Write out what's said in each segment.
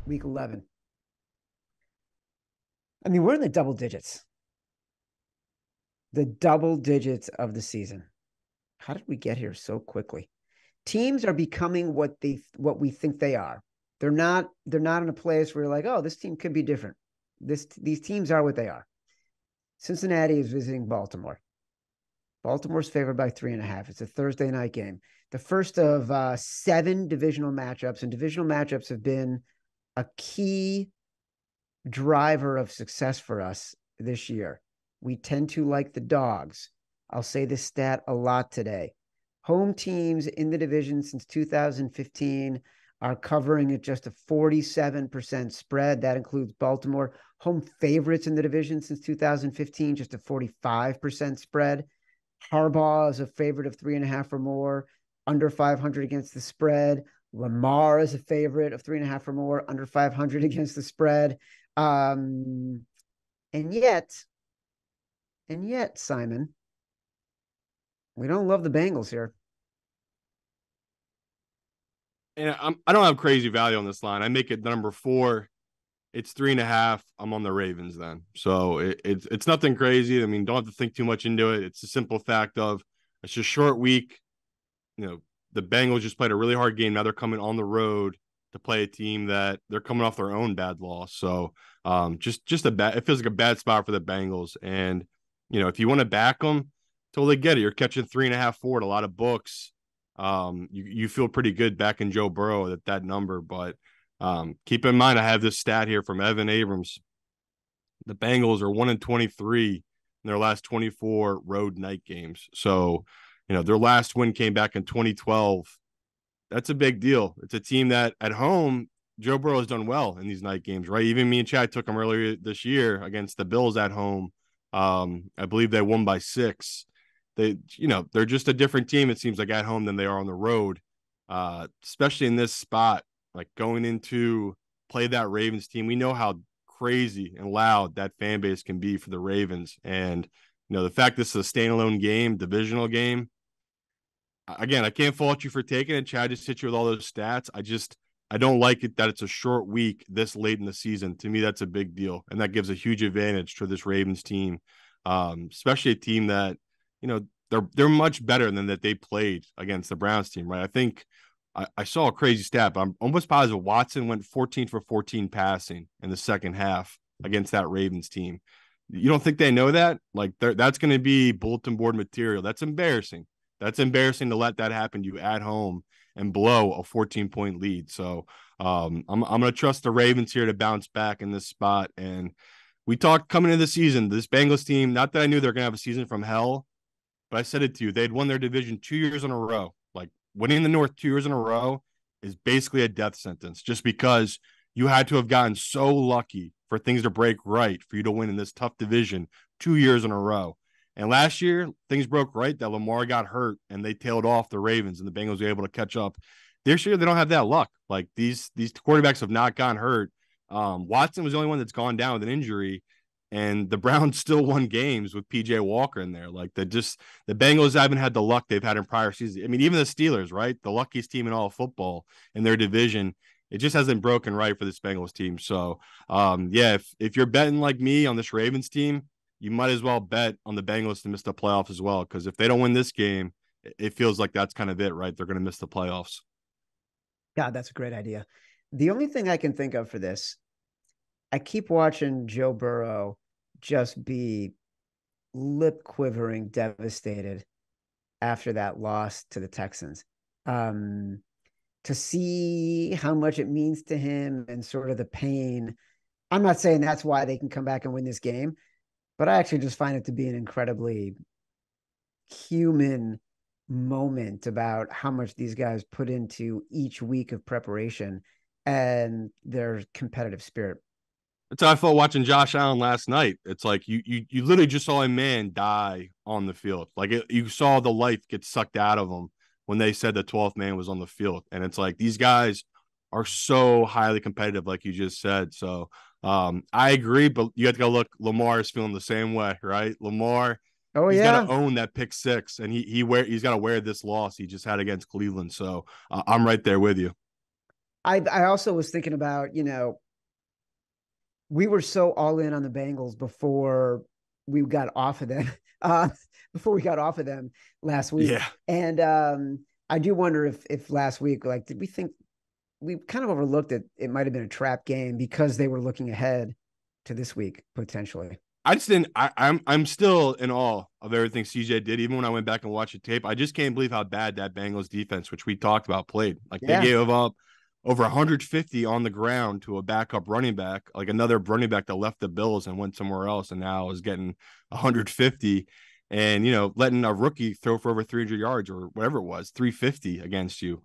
Week 11. I mean, we're in the double digits. The double digits of the season. How did we get here so quickly? Teams are becoming what we think they are. They're not in a place where you're like, oh, this team could be different. These teams are what they are. Cincinnati is visiting Baltimore. Baltimore's favored by 3.5. It's a Thursday night game. The first of 7 divisional matchups, and divisional matchups have been a key driver of success for us this year. We tend to like the dogs. I'll say this stat a lot today. Home teams in the division since 2015 are covering at just a 47% spread. That includes Baltimore. Home favorites in the division since 2015, just a 45% spread. Harbaugh is a favorite of 3.5 or more, under 500 against the spread. Lamar is a favorite of 3.5 or more, under 500 against the spread. And yet, Simon, we don't love the Bengals here. And I don't have crazy value on this line. I make it number 4. It's 3.5. I'm on the Ravens then. So it's nothing crazy. I mean, don't have to think too much into it. It's a simple fact of it's a short week. The Bengals just played a really hard game. Now they're coming on the road to play a team that they're coming off their own bad loss. So just a bad. It feels like a bad spot for the Bengals. And if you want to back them, totally get it. You're catching 3.5 forward. A lot of books. You feel pretty good backing Joe Burrow at that number, but keep in mind I have this stat here from Evan Abrams. The Bengals are 1-23 in their last 24 road night games. So their last win came back in 2012. That's a big deal. It's a team that at home, Joe Burrow has done well in these night games, right? Even me and Chad took them earlier this year against the Bills at home. I believe they won by 6. They're just a different team, it seems like, at home than they are on the road, especially in this spot, like going into play that Ravens team. We know how crazy and loud that fan base can be for the Ravens. And, the fact this is a standalone game, divisional game, again, I can't fault you for taking it. Chad just hit you with all those stats. I don't like it that it's a short week this late in the season. To me, that's a big deal. And that gives a huge advantage to this Ravens team, especially a team that, they're much better than that they played against the Browns team, right? I think I saw a crazy stat, but I'm almost positive Watson went 14 for 14 passing in the second half against that Ravens team. You don't think they know that? Like that's going to be bulletin board material. That's embarrassing. That's embarrassing to let that happen to you at home and blow a 14-point lead. So I'm going to trust the Ravens here to bounce back in this spot. And we talked coming into the season, this Bengals team, not that I knew they're going to have a season from hell, but I said it to you. They'd won their division 2 years in a row. Like winning the North 2 years in a row is basically a death sentence just because you had to have gotten so lucky for things to break right for you to win in this tough division 2 years in a row. And last year, things broke right that Lamar got hurt and they tailed off the Ravens and the Bengals were able to catch up. This year, they don't have that luck. Like these quarterbacks have not gotten hurt. Watson was the only one that's gone down with an injury, and the Browns still won games with PJ Walker in there. Like the Bengals haven't had the luck they've had in prior seasons. I mean, even the Steelers, right? The luckiest team in all of football in their division. It just hasn't broken right for this Bengals team. So, if you're betting like me on this Ravens team, you might as well bet on the Bengals to miss the playoffs as well. Because if they don't win this game, it feels like that's kind of it, right? They're going to miss the playoffs. God, that's a great idea. The only thing I can think of for this, I keep watching Joe Burrow just be lip quivering, devastated after that loss to the Texans. To see how much it means to him and sort of the pain. I'm not saying that's why they can come back and win this game, but I actually just find it to be an incredibly human moment about how much these guys put into each week of preparation and their competitive spirit. That's how I felt watching Josh Allen last night. It's like you literally just saw a man die on the field. Like you saw the life get sucked out of him when they said the 12th man was on the field. And it's like these guys are so highly competitive, like you just said. So I agree, but you have to go look. Lamar is feeling the same way, right? Lamar, Oh he's got to yeah. own that pick six, and he's got to wear this loss he just had against Cleveland. So I'm right there with you. I also was thinking about, we were so all in on the Bengals before we got off of them. Uh, before we got off of them last week. Yeah. And I do wonder if last week, like, did we think we kind of overlooked it? It might have been a trap game because they were looking ahead to this week potentially. I just didn't. I'm still in awe of everything CJ did. Even when I went back and watched the tape, I just can't believe how bad that Bengals defense, which we talked about, played. Like they Yeah. gave up over 150 on the ground to a backup running back, like another running back that left the Bills and went somewhere else, and now is getting 150, and letting a rookie throw for over 300 yards or whatever it was, 350 against you.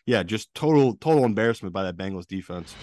Yeah, just total embarrassment by that Bengals defense.